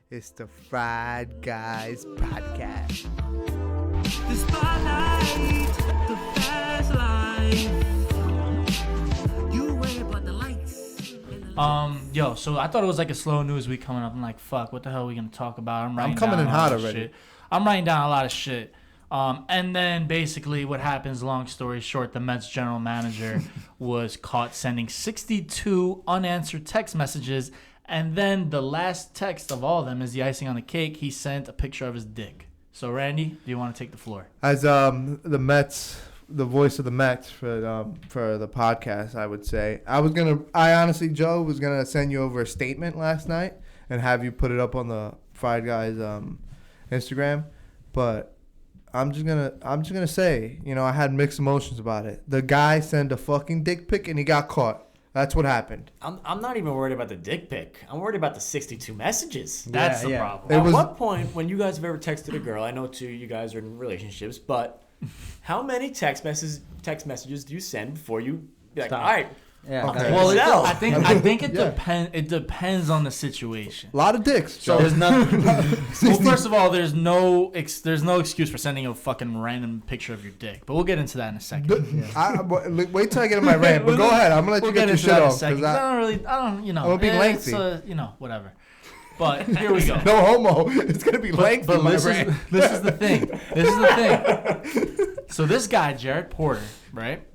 It's the Fried Guys Podcast. The spotlight, the fast life. You worry about the lights. So I thought it was like a slow news week coming up. I'm like, fuck, what the hell are we gonna talk about? I'm coming in hot already. Shit. I'm writing down a lot of shit. And then basically what happens, long story short, the Mets general manager was caught sending 62 unanswered text messages. And then the last text of all of them is the icing on the cake. He sent a picture of his dick. So, Randy, do you want to take the floor? As the Mets, the voice of the Mets for the podcast, I would say I honestly, Joe, was gonna send you over a statement last night and have you put it up on the Fried Guys Instagram, but I'm just gonna say, I had mixed emotions about it. The guy sent a fucking dick pic and he got caught. That's what happened. I'm not even worried about the dick pic. I'm worried about the 62 messages. That's the problem. At what point, when you guys have ever texted a girl, I know too, you guys are in relationships, but how many text messages do you send before you be like, Stop. all right? Yeah. Okay. Well, I think it Yeah. depends on the situation. A lot of dicks. So Joe. there's nothing. Well, first of all, there's no excuse for sending a fucking random picture of your dick. But we'll get into that in a second. Wait till I get in my rant. But go ahead. I'm gonna let you get your shit off. I don't, I'm gonna be lengthy. Whatever. But here we go. No homo. It's gonna be lengthy. But my this rant. is the thing. So this guy, Jared Porter, right?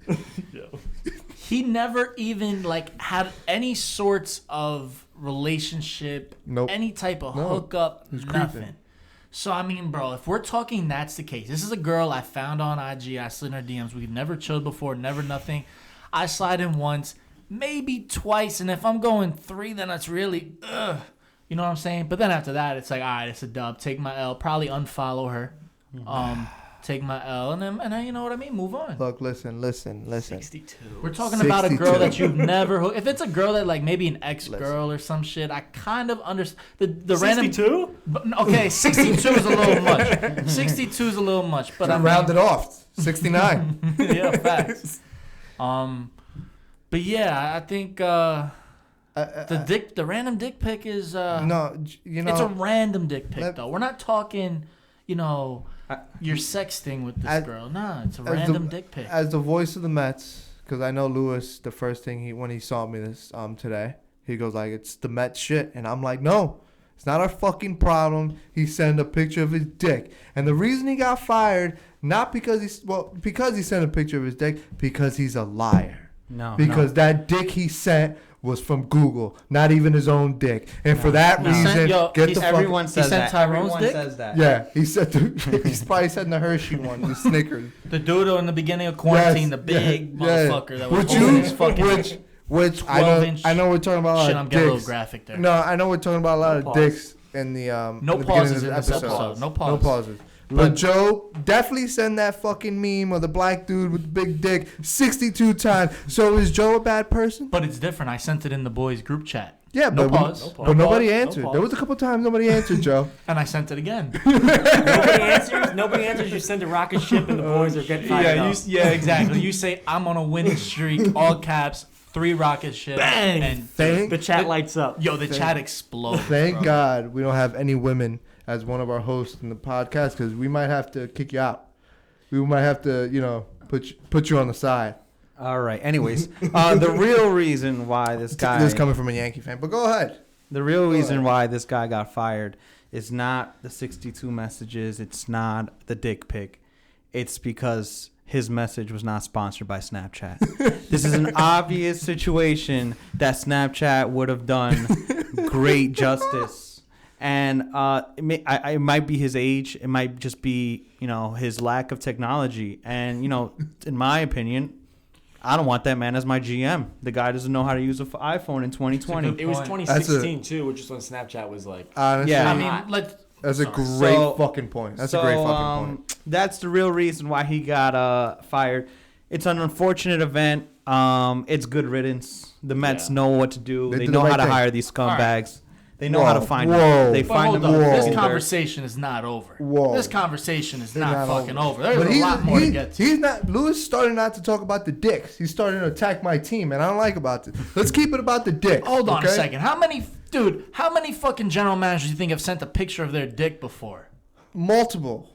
He never even had any sorts of relationship, Nope. any type of No. hookup, He's nothing. creeping. So I mean, bro, if we're talking that's the case. This is a girl I found on IG. I slid in her DMs. We've never chilled before, never nothing. I slide in once, maybe twice, and if I'm going 3, then that's really you know what I'm saying? But then after that, it's like, all right, it's a dub. Take my L. Probably unfollow her. Take my L, and then you know what I mean? Move on. Look, listen. 62. We're talking about a girl 62. that you've never... If it's a girl that, maybe an ex-girl or some shit, I kind of understand... The random... 62? Okay, 62 is a little much. 62 is a little much, but I'm... round it off. 69. Yeah, facts. But yeah, I think the random dick pic is... No, it's a random dick pic, though. We're not talking, you're sexting with this girl. Nah, it's a random dick pic. As the voice of the Mets, because I know Lewis, the first thing when he saw me this today, he goes like, it's the Mets shit. And I'm like, no, it's not our fucking problem. He sent a picture of his dick. And the reason he got fired, not because because he sent a picture of his dick, because he's a liar. Because that dick he sent was from Google, not even his own dick. And for that reason, Everyone says that. Tyrone's dick? Says that. Yeah, he said he's probably said the Hershey one, the Snickers. The dude in the beginning of quarantine, the big motherfucker that was holding his fucking... Which 12-inch. I know we're talking about a lot Shit, of I'm dicks. getting a little graphic there. No, I know we're talking about a lot of pause. dicks in the No in the pauses beginning in of this the episode. No No pauses. pauses. But Joe, definitely send that fucking meme of the black dude with the big dick 62 times. So is Joe a bad person? But it's different. I sent it in the boys group chat. Yeah, No but pause. but nobody No answered. pause. There was a couple times nobody answered, Joe. And I sent it again. Nobody answers. You send a rocket ship and the boys are getting fired up. Exactly. You say, I'm on a winning streak, all caps, 3 rocket ships. Bang! And The chat lights up. the chat explodes. Thank bro. God we don't have any women as one of our hosts in the podcast, because we might have to kick you out. We might have to, put you on the side. All right. Anyways, the real reason why this guy... This is coming from a Yankee fan, but go ahead. The real reason why this guy got fired is not the 62 messages. It's not the dick pic. It's because his message was not sponsored by Snapchat. This is an obvious situation that Snapchat would have done great justice. And it might be his age. It might just be, his lack of technology. And, in my opinion, I don't want that man as my GM. The guy doesn't know how to use an iPhone in 2020. It was 2016 too, which is when Snapchat was like. Honestly, Yeah. I mean, that's a great fucking point. That's a great fucking point. That's the real reason why he got fired. It's an unfortunate event. It's good riddance. The Mets know what to do. They They did know the right how to thing. hire these scumbags. They know how to find Whoa. them. They But find hold them. on, Whoa. this conversation is not over. Whoa. This conversation is They're not not fucking over. There's But a lot more to get to. He's not. Lewis started not to talk about the dicks. He's starting to attack my team, and I don't like about this. Let's keep it about the dicks. Hold on a okay? second. How many fucking general managers do you think have sent a picture of their dick before? Multiple.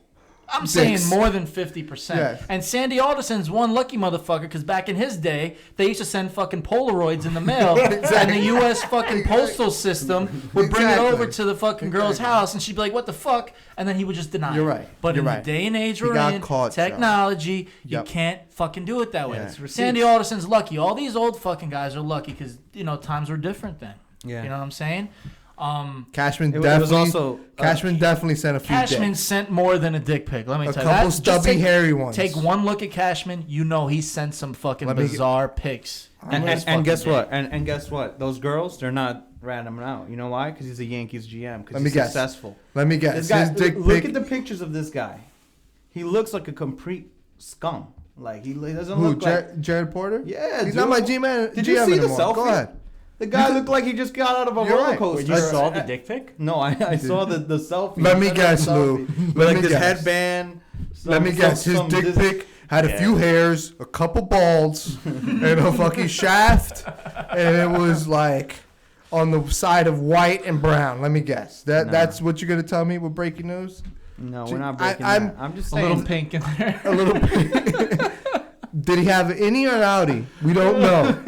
I'm saying Dicks. more than 50%. Yes. And Sandy Alderson's one lucky motherfucker because back in his day, they used to send fucking Polaroids in the mail, and the U.S. fucking postal system would bring it Exactly. over to the fucking girl's house, and she'd be like, "What the fuck?" And then he would just deny You're it. right. But You're in right. the day and age He we're got in, caught, Sean. technology, you Yep. can't fucking do it that way. Yeah. It's Sandy Alderson's lucky. All these old fucking guys are lucky because times were different then. Yeah. You know what I'm saying? Cashman It was definitely. also, Cashman definitely sent a few Cashman dicks. sent more than a dick pic. Let me A tell you. couple That's- just stubby, hairy ones. Take one look at Cashman. You know he sent some fucking Let me- bizarre pics. And Look at his fucking guess dick. what? And guess what? Those girls, they're not ratting him out. You know why? Because he's a Yankees GM. Because Let me he's guess. successful. Let me This guess. guy, His dick look pic. at the pictures of this guy. He looks like a complete scum. Like he doesn't Who? look like. Jared Porter? Yeah, He's dude. not my G-man. Did you GM see the anymore. selfie? Go ahead. The guy looked like he just got out of a You're roller right. coaster. You saw the dick pic? No, I saw the selfie. Let me He sent guess, us a Lou. selfie. With Let like me this guess. headband. Let me guess. His dick this- pic had a few hairs, a couple balds, and a fucking shaft, and it was like on the side of white and brown. Let me guess. No. That's what you're gonna tell me with breaking news? No, we're not breaking I'm- that. I'm just A saying. little pink in there. A little. Did he have any or outie? We don't know.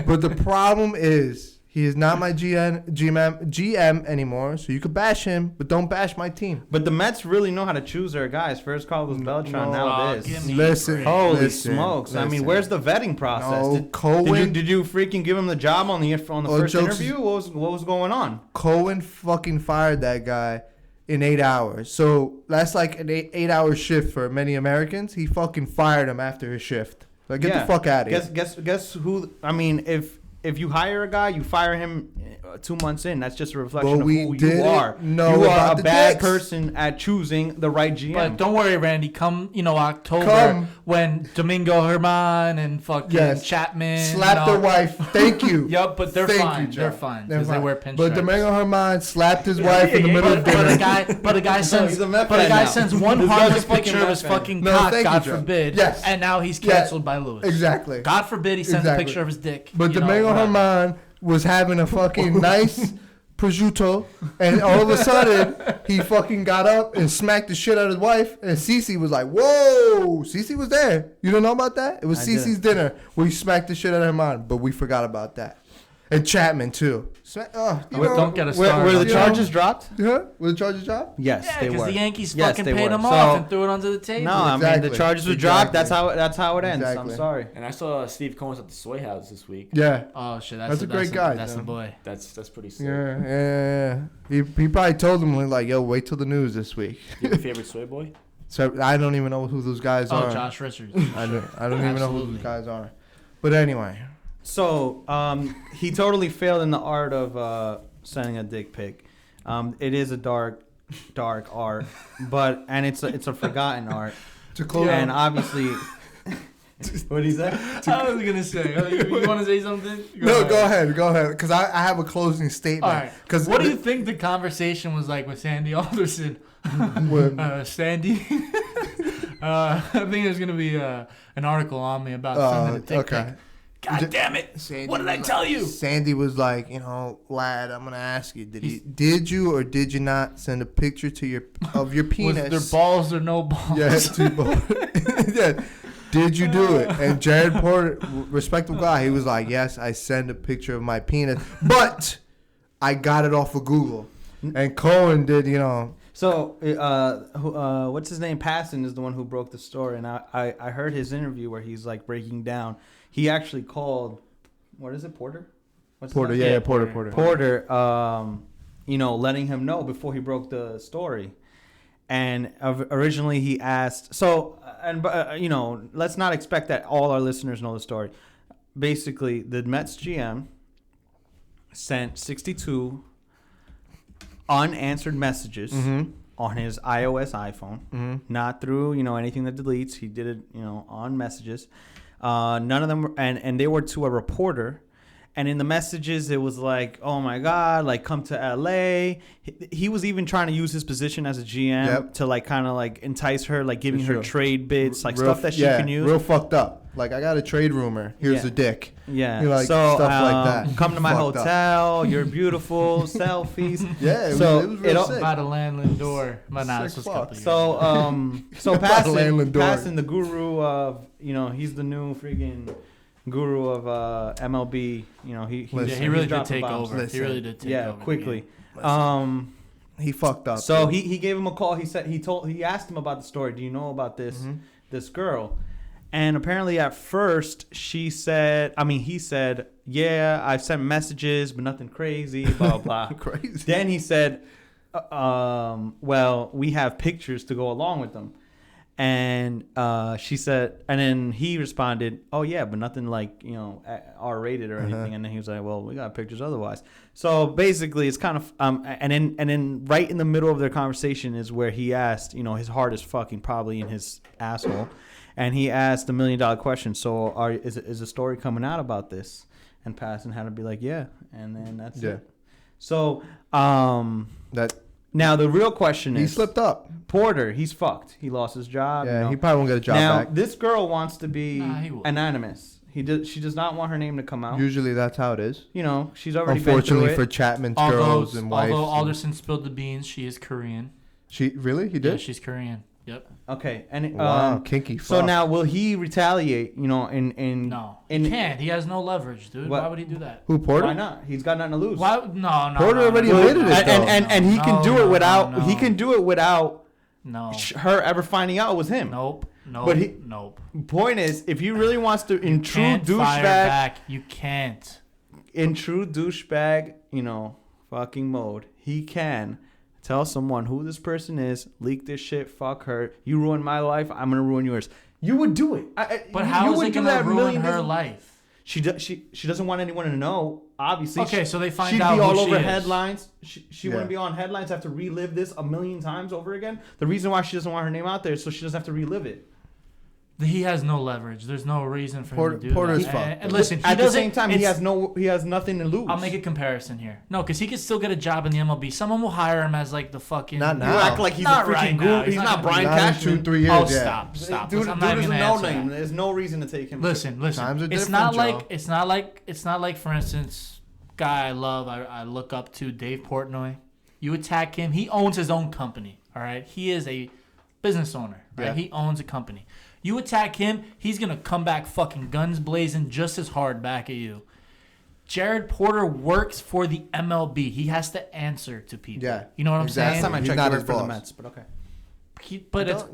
But the problem is he is not my GM anymore. So you could bash him, but don't bash my team. But the Mets really know how to choose their guys. First Carlos Beltran, now give this. me Listen, break. Holy listen, smokes! I mean, listen. where's the vetting process? No, did, Cohen- did you freaking give him the job on the Oh, first jokes- interview? What was going on? Cohen fucking fired that guy in 8 hours. So that's like an 8 hour shift for many Americans. He fucking fired him after his shift. Like, get the fuck out of here. Guess who? I mean, if you hire a guy, you fire him 2 months in. That's just a reflection But of we who you didn't are. know You are about a the bad dicks. person at choosing the right GM. But don't worry, Randy. Come, October Come. when Domingo Herman and fucking Yes. Chapman Slapped their wife. Thank you. Yep, but they're Thank fine. you, Joe. They're fine They're because they fine. wear pinstripes. But Domingo Herman slapped his wife in the middle of But dinner. a guy sends he's a Met but a fan guy now. sends one This guy's harmless a fucking picture of Met his fan. fucking No, cock, thank you, God Joe. forbid, Yes. and now he's Yes. canceled by Lewis. Exactly. God forbid he sends Exactly. a picture of his dick. But you know, Domingo whatever. Herman was having a fucking nice prosciutto, and all of a sudden he fucking got up and smacked the shit out of his wife, and Cece was like, "Whoa!" Cece was there. You don't know about that? It was I Cece's didn't. dinner where he smacked the shit out of Herman, but we forgot about that. And Chapman too. Don't get us were started. the you charges know- dropped? Huh? Were the charges dropped? Yes, Yeah, they because were. the Yankees Yes, fucking they paid were. him So- off and threw it under the table. No, I mean Exactly. the charges were dropped. Exactly. That's how it ends. Exactly. I'm sorry. And I saw Steve Cohen's at the Soy House this week. Yeah. Oh shit, That's a great guy, That's though. the boy. That's pretty sick. Yeah. He probably told him like, "Yo, wait till the news this week." You have a favorite soy boy? So I don't even know who those guys Oh, are. Josh Richards. I don't even know who Absolutely. those guys are. But anyway, So he totally failed in the art of sending a dick pic. It is a dark art, and it's a forgotten art. to close And obviously, what did he say? I was gonna say. You want to say something? No, go ahead, because I have a closing statement. All right. Because What do you think the conversation was like with Sandy Alderson? Sandy. I think there's gonna be an article on me about sending a dick okay. pic. God damn it! Sandy What did I was tell like- you? Sandy was like, lad, I'm gonna ask you, did you or did you not send a picture to your penis? Was there balls or no balls? Yeah, two balls. Yeah. Did you do it? And Jared Porter, respectable guy, he was like, yes, I sent a picture of my penis, but I got it off of Google. And Cohen did, So, what's his name? Passon is the one who broke the story, and I heard his interview where he's like breaking down. He actually called, what is it, Porter? What's his Porter, name? yeah, Porter. Porter, letting him know before he broke the story. And originally he asked, let's not expect that all our listeners know the story. Basically, the Mets GM sent 62 unanswered messages on his iOS iPhone, not through, anything that deletes. He did it, on messages. None of them, and they were to a reporter. And in the messages, it was like, oh my God, like come to LA. He was even trying to use his position as a GM to like kind of like entice her, like giving her trade bits, like stuff that she can use. Real fucked up. Like, I got a trade rumor. Here's the dick. Yeah. Like, so, stuff like that. Come to my hotel. You're beautiful. Selfies. Yeah. It so was real sick. By the landlord door. But nah, this was a couple years so passing the guru of, he's the new freaking guru of MLB. He really did take over. Listen. He really did take over. Yeah, quickly. He fucked up. So he gave him a call. He asked him about the story. Do you know about this girl? And apparently at first he said, yeah, I've sent messages, but nothing crazy, blah, blah. Crazy. Then he said, well, we have pictures to go along with them. And she said, and then he responded, oh yeah, but nothing like, R-rated or anything. And then he was like, well, we got pictures otherwise. So basically it's kind of, and then right in the middle of their conversation is where he asked, his heart is fucking probably in his asshole. And he asked the $1 million question. So is a story coming out about this? And Passon had to be like, yeah. And then that's it. So, now the real question is, he slipped up. Porter, he's fucked. He lost his job. Yeah, he probably won't get a job now, back. This girl wants to be anonymous. She does not want her name to come out. Usually that's how it is. She's already unfortunately been through for Chapman's girls and wives. Although Alderson spilled the beans, she is Korean. He did? Yeah, she's Korean. Yep. Okay. And wow, kinky. Fuck. So now will he retaliate? No, he can't. He has no leverage, dude. Why would he do that? Who, Porter? Why not? He's got nothing to lose. Why? No. Porter already admitted it. And he can do it without. He can do it without. No. Her ever finding out it was him. Nope. Nope. Point is, if he really wants to, in true douchebag, you can't. In true douchebag, fucking mode, he can tell someone who this person is, leak this shit, fuck her. You ruined my life, I'm gonna ruin yours. You would do it. But how is it gonna ruin her life? She doesn't want anyone to know. Obviously. Okay, so they find she'd out be all who over she is. headlines. She wouldn't be on headlines. Have to relive this a million times over again. The reason why she doesn't want her name out there is so she doesn't have to relive it. He has no leverage. There's no reason for him to do Porter's that. fucked. And listen, at the same time, he has nothing to lose. I'll make a comparison here. No, because he could still get a job in the MLB. Someone will hire him as like the fucking. Not now. You act like he's not a freaking right guru. now. He's not Brian Not in Cashman. 2-3 years. Oh, yeah. stop. Dude I'm not is even a gonna no answer name. that. There's no reason to take him. Listen. Times are It's different, not Joe. it's not like for instance, guy I love, I look up to, Dave Portnoy. You attack him, he owns his own company. All right, he is a business owner. Right, Yeah. he owns a company. You attack him, he's gonna come back fucking guns blazing just as hard back at you. Jared Porter works for the MLB. He has to answer to people. Yeah, You know what I'm exactly. saying? Last time I He's checked, not he his worked for the boss. Mets, but okay.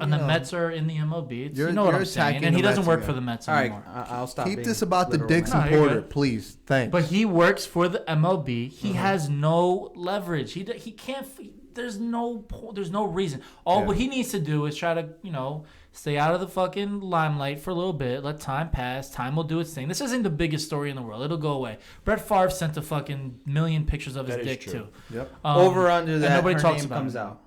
And the Mets are in the MLB. You You're know what I'm saying? attacking And he the doesn't Mets work again. for the Mets All right, anymore. I'll stop. Keep being this about the literal Dicks right and No, you're Porter, good. please. Thanks. But he works for the MLB. He has no leverage. He can't. There's no reason. What he needs to do is try to stay out of the fucking limelight for a little bit. Let time pass. Time will do its thing. This isn't the biggest story in the world. It'll go away. Brett Favre sent a fucking million pictures of his That is dick true. too. Yep. Over under and that, nobody her talks name about comes it. out.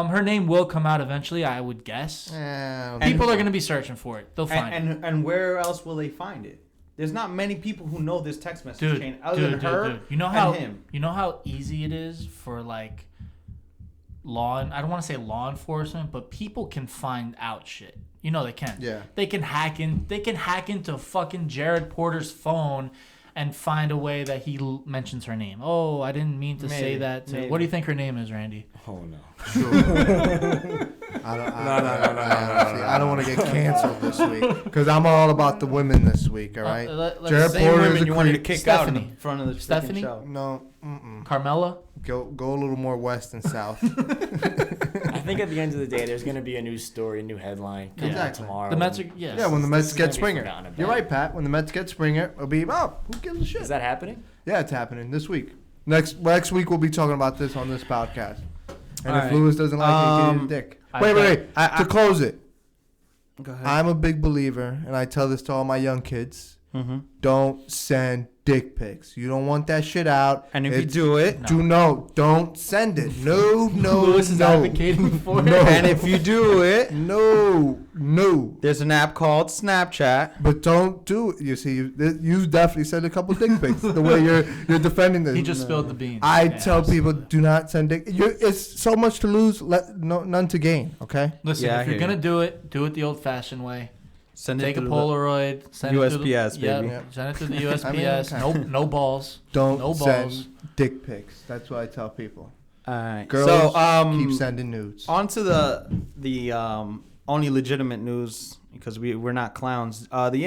Her name will come out eventually, I would guess. People are gonna be searching for it. They'll find it. And where else will they find it? There's not many people who know this text message chain other than her You know how and him. You know how easy it is for like I don't want to say law enforcement, but people can find out shit. They can. Yeah. They can hack into fucking Jared Porter's phone and find a way that he mentions her name. Oh, I didn't mean to say that. Maybe. What do you think her name is, Randy? Oh no. I don't want to get canceled this week because I'm all about the women this week. All right. let's Jared say Porter is women a you wanted to creep. kick out in Stephanie. front of the freaking Stephanie? show. No. Carmela? Go a little more west and south. I think at the end of the day, there's going to be a news story, a new headline coming out Exactly. tomorrow. The Mets are yes. Yeah, when the This Mets is get gonna be Springer. forgotten about. You're right, Pat. When the Mets get Springer, it'll be who gives a shit? Is that happening? Yeah, it's happening this week. Next week we'll be talking about this on this podcast. And All if right. Lewis doesn't like it, he can eat a dick. Wait. To close it, Go ahead. I'm a big believer, and I tell this to all my young kids. Don't send dick pics. You don't want that shit out. And if you It's- do it, don't send it. No, Lewis is advocating for it. and if you do it, no. there's an app called Snapchat. But don't do it. You see, you definitely sent a couple dick pics. The way you're defending this. He just spilled the beans. I Yeah, tell people, absolutely. do not send dick. It's so much to lose, none to gain. Okay. Listen, Yeah, I if you're hear gonna you. do it the old-fashioned way. Send Take it a through Polaroid. Send it through USPS, the, baby. Yep, send it through the USPS. I mean, okay. No balls. Don't No send balls. dick pics. That's what I tell people. All right. Girls, so keep sending nudes. on to the only legitimate news because we're not clowns. The